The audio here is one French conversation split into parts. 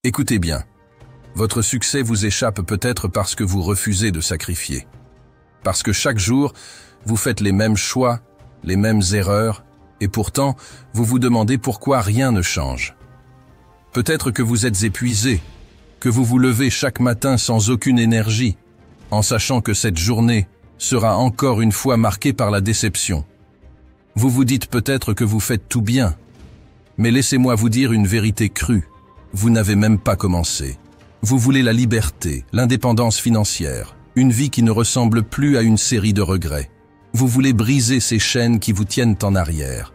Écoutez bien, votre succès vous échappe peut-être parce que vous refusez de sacrifier. Parce que chaque jour, vous faites les mêmes choix, les mêmes erreurs, et pourtant, vous vous demandez pourquoi rien ne change. Peut-être que vous êtes épuisé, que vous vous levez chaque matin sans aucune énergie, en sachant que cette journée sera encore une fois marquée par la déception. Vous vous dites peut-être que vous faites tout bien, mais laissez-moi vous dire une vérité crue. Vous n'avez même pas commencé. Vous voulez la liberté, l'indépendance financière, une vie qui ne ressemble plus à une série de regrets. Vous voulez briser ces chaînes qui vous tiennent en arrière.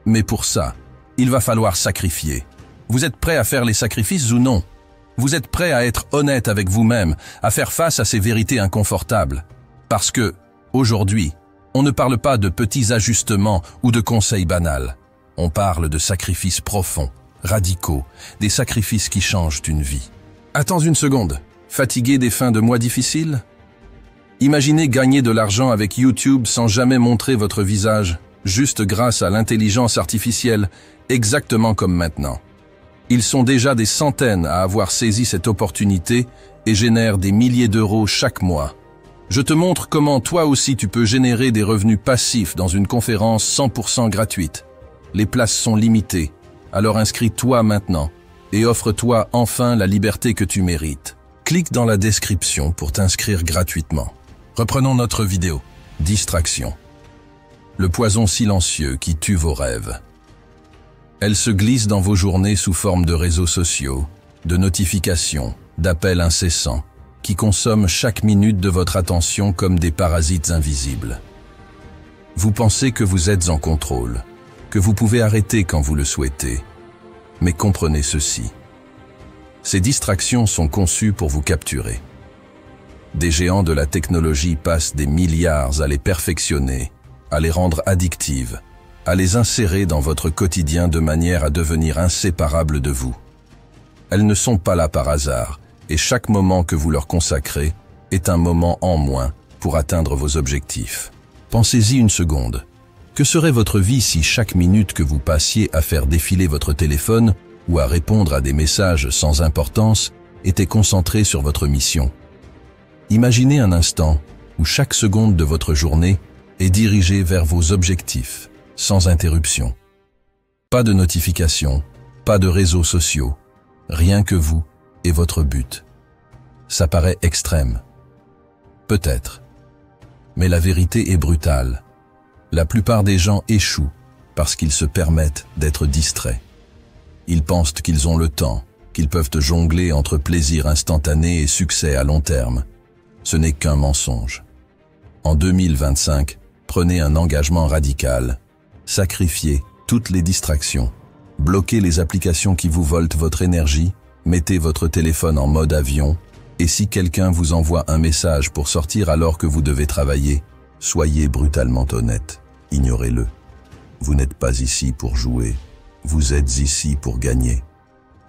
Mais pour ça, il va falloir sacrifier. Vous êtes prêt à faire les sacrifices ou non? Vous êtes prêt à être honnête avec vous-même, à faire face à ces vérités inconfortables? Parce que, aujourd'hui, on ne parle pas de petits ajustements ou de conseils banals. On parle de sacrifices profonds, radicaux, des sacrifices qui changent une vie. Attends une seconde. Fatigué des fins de mois difficiles? Imaginez gagner de l'argent avec YouTube sans jamais montrer votre visage, juste grâce à l'intelligence artificielle, exactement comme maintenant. Ils sont déjà des centaines à avoir saisi cette opportunité et génèrent des milliers d'euros chaque mois. Je te montre comment toi aussi tu peux générer des revenus passifs dans une conférence 100% gratuite. Les places sont limitées, alors inscris-toi maintenant et offre-toi enfin la liberté que tu mérites. Clique dans la description pour t'inscrire gratuitement. Reprenons notre vidéo. Distraction. Le poison silencieux qui tue vos rêves. Elle se glisse dans vos journées sous forme de réseaux sociaux, de notifications, d'appels incessants, qui consomment chaque minute de votre attention comme des parasites invisibles. Vous pensez que vous êtes en contrôle, que vous pouvez arrêter quand vous le souhaitez. Mais comprenez ceci. Ces distractions sont conçues pour vous capturer. Des géants de la technologie passent des milliards à les perfectionner, à les rendre addictives, à les insérer dans votre quotidien de manière à devenir inséparables de vous. Elles ne sont pas là par hasard, et chaque moment que vous leur consacrez est un moment en moins pour atteindre vos objectifs. Pensez-y une seconde. Que serait votre vie si chaque minute que vous passiez à faire défiler votre téléphone ou à répondre à des messages sans importance était concentrée sur votre mission? Imaginez un instant où chaque seconde de votre journée est dirigée vers vos objectifs, sans interruption. Pas de notifications, pas de réseaux sociaux, rien que vous et votre but. Ça paraît extrême. Peut-être. Mais la vérité est brutale. La plupart des gens échouent parce qu'ils se permettent d'être distraits. Ils pensent qu'ils ont le temps, qu'ils peuvent jongler entre plaisir instantané et succès à long terme. Ce n'est qu'un mensonge. En 2025, prenez un engagement radical. Sacrifiez toutes les distractions. Bloquez les applications qui vous volent votre énergie. Mettez votre téléphone en mode avion. Et si quelqu'un vous envoie un message pour sortir alors que vous devez travailler, soyez brutalement honnête. Ignorez-le. Vous n'êtes pas ici pour jouer. Vous êtes ici pour gagner.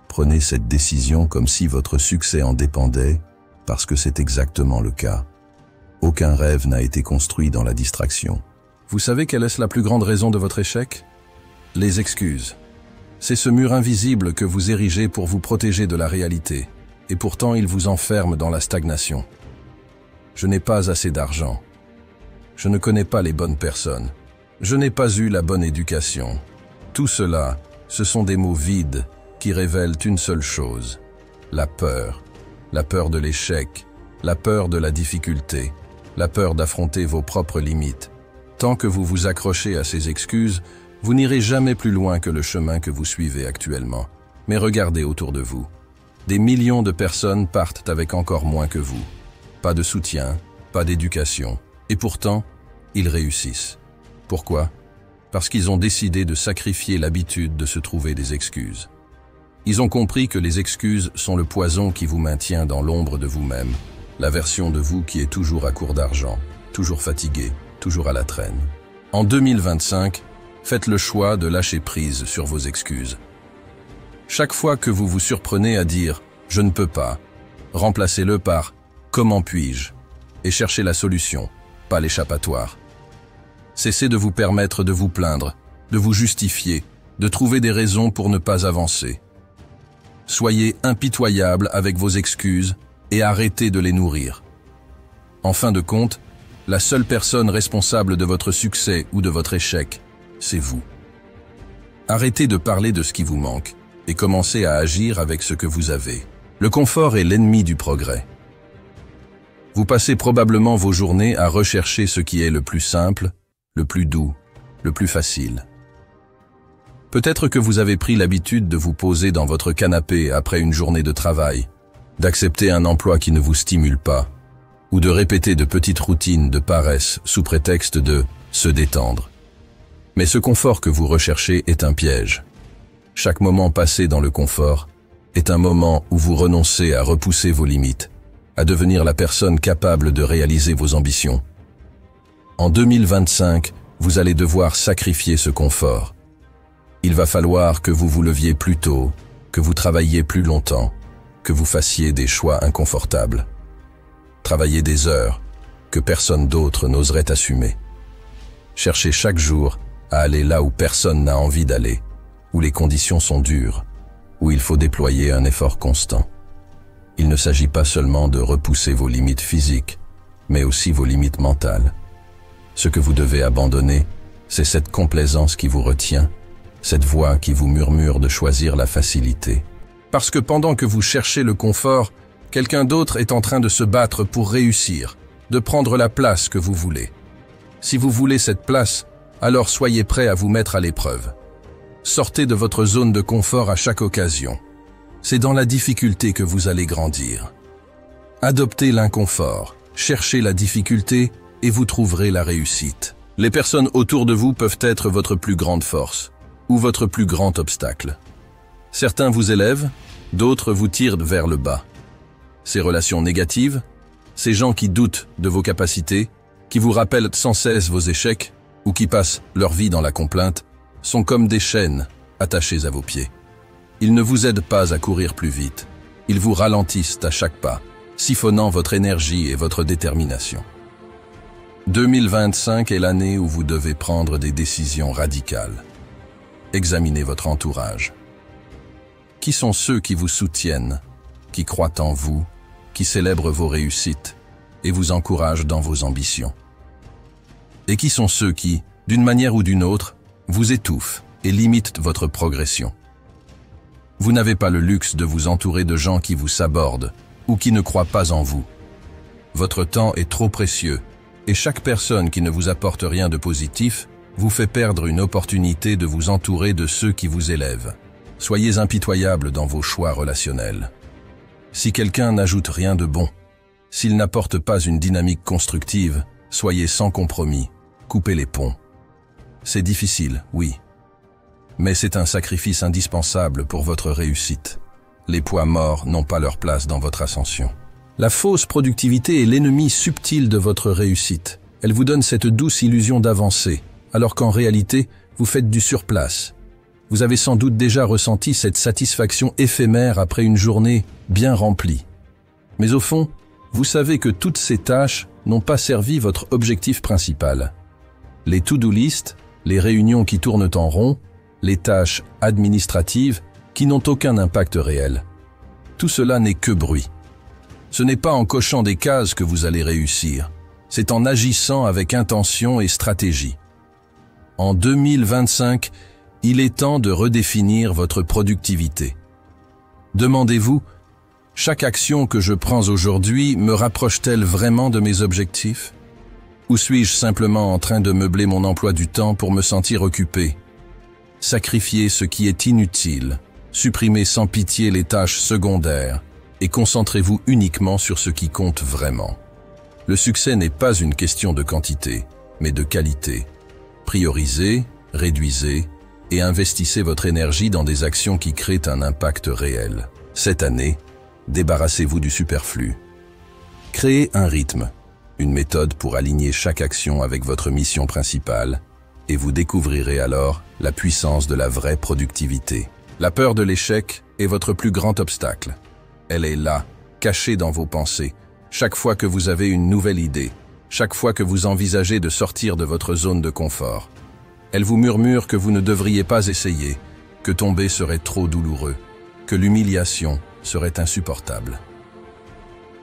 Prenez cette décision comme si votre succès en dépendait, parce que c'est exactement le cas. Aucun rêve n'a été construit dans la distraction. Vous savez quelle est la plus grande raison de votre échec? Les excuses. C'est ce mur invisible que vous érigez pour vous protéger de la réalité, et pourtant il vous enferme dans la stagnation. Je n'ai pas assez d'argent. Je ne connais pas les bonnes personnes. Je n'ai pas eu la bonne éducation. Tout cela, ce sont des mots vides qui révèlent une seule chose. La peur de l'échec, la peur de la difficulté, la peur d'affronter vos propres limites. Tant que vous vous accrochez à ces excuses, vous n'irez jamais plus loin que le chemin que vous suivez actuellement. Mais regardez autour de vous. Des millions de personnes partent avec encore moins que vous. Pas de soutien, pas d'éducation. Et pourtant, ils réussissent. Pourquoi? Parce qu'ils ont décidé de sacrifier l'habitude de se trouver des excuses. Ils ont compris que les excuses sont le poison qui vous maintient dans l'ombre de vous-même, la version de vous qui est toujours à court d'argent, toujours fatigué, toujours à la traîne. En 2025, faites le choix de lâcher prise sur vos excuses. Chaque fois que vous vous surprenez à dire « je ne peux pas », remplacez-le par « comment puis-je » et cherchez la solution, pas l'échappatoire. Cessez de vous permettre de vous plaindre, de vous justifier, de trouver des raisons pour ne pas avancer. Soyez impitoyable avec vos excuses et arrêtez de les nourrir. En fin de compte, la seule personne responsable de votre succès ou de votre échec, c'est vous. Arrêtez de parler de ce qui vous manque et commencez à agir avec ce que vous avez. Le confort est l'ennemi du progrès. Vous passez probablement vos journées à rechercher ce qui est le plus simple, le plus doux, le plus facile. Peut-être que vous avez pris l'habitude de vous poser dans votre canapé après une journée de travail, d'accepter un emploi qui ne vous stimule pas, ou de répéter de petites routines de paresse sous prétexte de se détendre. Mais ce confort que vous recherchez est un piège. Chaque moment passé dans le confort est un moment où vous renoncez à repousser vos limites, à devenir la personne capable de réaliser vos ambitions. En 2025, vous allez devoir sacrifier ce confort. Il va falloir que vous vous leviez plus tôt, que vous travailliez plus longtemps, que vous fassiez des choix inconfortables. Travaillez des heures que personne d'autre n'oserait assumer. Cherchez chaque jour à aller là où personne n'a envie d'aller, où les conditions sont dures, où il faut déployer un effort constant. Il ne s'agit pas seulement de repousser vos limites physiques, mais aussi vos limites mentales. Ce que vous devez abandonner, c'est cette complaisance qui vous retient, cette voix qui vous murmure de choisir la facilité. Parce que pendant que vous cherchez le confort, quelqu'un d'autre est en train de se battre pour réussir, de prendre la place que vous voulez. Si vous voulez cette place, alors soyez prêt à vous mettre à l'épreuve. Sortez de votre zone de confort à chaque occasion. C'est dans la difficulté que vous allez grandir. Adoptez l'inconfort, cherchez la difficulté et vous trouverez la réussite. Les personnes autour de vous peuvent être votre plus grande force ou votre plus grand obstacle. Certains vous élèvent, d'autres vous tirent vers le bas. Ces relations négatives, ces gens qui doutent de vos capacités, qui vous rappellent sans cesse vos échecs ou qui passent leur vie dans la complainte, sont comme des chaînes attachées à vos pieds. Ils ne vous aident pas à courir plus vite. Ils vous ralentissent à chaque pas, siphonnant votre énergie et votre détermination. 2025 est l'année où vous devez prendre des décisions radicales. Examinez votre entourage. Qui sont ceux qui vous soutiennent, qui croient en vous, qui célèbrent vos réussites et vous encouragent dans vos ambitions? Et qui sont ceux qui, d'une manière ou d'une autre, vous étouffent et limitent votre progression? Vous n'avez pas le luxe de vous entourer de gens qui vous sabordent ou qui ne croient pas en vous. Votre temps est trop précieux et chaque personne qui ne vous apporte rien de positif vous fait perdre une opportunité de vous entourer de ceux qui vous élèvent. Soyez impitoyable dans vos choix relationnels. Si quelqu'un n'ajoute rien de bon, s'il n'apporte pas une dynamique constructive, soyez sans compromis, coupez les ponts. C'est difficile, oui. Mais c'est un sacrifice indispensable pour votre réussite. Les poids morts n'ont pas leur place dans votre ascension. La fausse productivité est l'ennemi subtil de votre réussite. Elle vous donne cette douce illusion d'avancer, alors qu'en réalité, vous faites du surplace. Vous avez sans doute déjà ressenti cette satisfaction éphémère après une journée bien remplie. Mais au fond, vous savez que toutes ces tâches n'ont pas servi votre objectif principal. Les to-do list, les réunions qui tournent en rond, les tâches administratives qui n'ont aucun impact réel. Tout cela n'est que bruit. Ce n'est pas en cochant des cases que vous allez réussir, c'est en agissant avec intention et stratégie. En 2025, il est temps de redéfinir votre productivité. Demandez-vous, chaque action que je prends aujourd'hui me rapproche-t-elle vraiment de mes objectifs? Ou suis-je simplement en train de meubler mon emploi du temps pour me sentir occupé? Sacrifiez ce qui est inutile, supprimez sans pitié les tâches secondaires et concentrez-vous uniquement sur ce qui compte vraiment. Le succès n'est pas une question de quantité, mais de qualité. Priorisez, réduisez et investissez votre énergie dans des actions qui créent un impact réel. Cette année, débarrassez-vous du superflu. Créez un rythme, une méthode pour aligner chaque action avec votre mission principale, et vous découvrirez alors la puissance de la vraie productivité. La peur de l'échec est votre plus grand obstacle. Elle est là, cachée dans vos pensées, chaque fois que vous avez une nouvelle idée, chaque fois que vous envisagez de sortir de votre zone de confort. Elle vous murmure que vous ne devriez pas essayer, que tomber serait trop douloureux, que l'humiliation serait insupportable.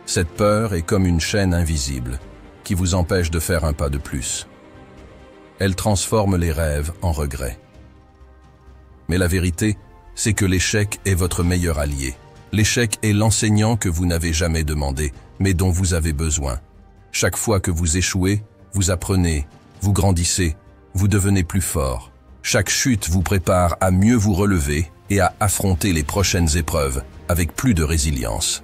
Cette peur est comme une chaîne invisible qui vous empêche de faire un pas de plus. Elle transforme les rêves en regrets. Mais la vérité, c'est que l'échec est votre meilleur allié. L'échec est l'enseignant que vous n'avez jamais demandé, mais dont vous avez besoin. Chaque fois que vous échouez, vous apprenez, vous grandissez, vous devenez plus fort. Chaque chute vous prépare à mieux vous relever et à affronter les prochaines épreuves avec plus de résilience.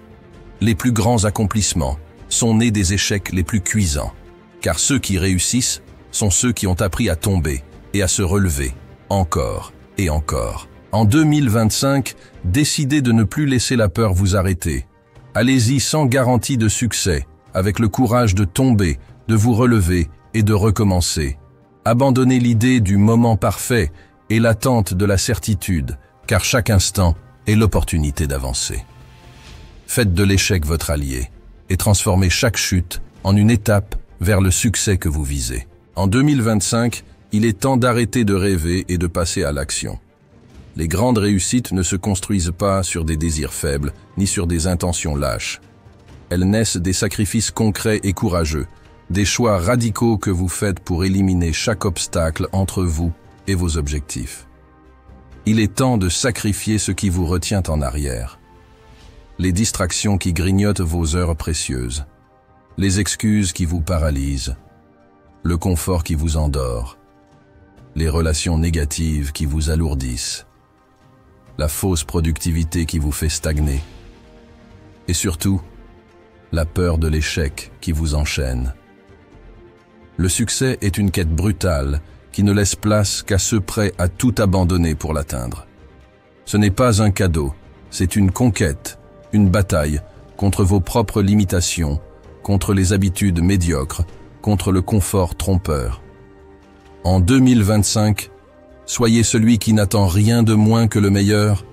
Les plus grands accomplissements sont nés des échecs les plus cuisants, car ceux qui réussissent sont ceux qui ont appris à tomber et à se relever, encore et encore. En 2025, décidez de ne plus laisser la peur vous arrêter. Allez-y sans garantie de succès, avec le courage de tomber, de vous relever et de recommencer. Abandonnez l'idée du moment parfait et l'attente de la certitude, car chaque instant est l'opportunité d'avancer. Faites de l'échec votre allié et transformez chaque chute en une étape vers le succès que vous visez. En 2025, il est temps d'arrêter de rêver et de passer à l'action. Les grandes réussites ne se construisent pas sur des désirs faibles, ni sur des intentions lâches. Elles naissent des sacrifices concrets et courageux, des choix radicaux que vous faites pour éliminer chaque obstacle entre vous et vos objectifs. Il est temps de sacrifier ce qui vous retient en arrière. Les distractions qui grignotent vos heures précieuses, les excuses qui vous paralysent, le confort qui vous endort, les relations négatives qui vous alourdissent, la fausse productivité qui vous fait stagner, et surtout, la peur de l'échec qui vous enchaîne. Le succès est une quête brutale qui ne laisse place qu'à ceux prêts à tout abandonner pour l'atteindre. Ce n'est pas un cadeau, c'est une conquête, une bataille contre vos propres limitations, contre les habitudes médiocres, contre le confort trompeur. En 2025, soyez celui qui n'attend rien de moins que le meilleur,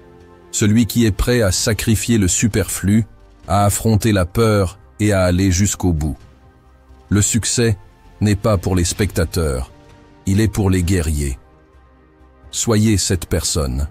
celui qui est prêt à sacrifier le superflu, à affronter la peur et à aller jusqu'au bout. Le succès n'est pas pour les spectateurs, il est pour les guerriers. Soyez cette personne.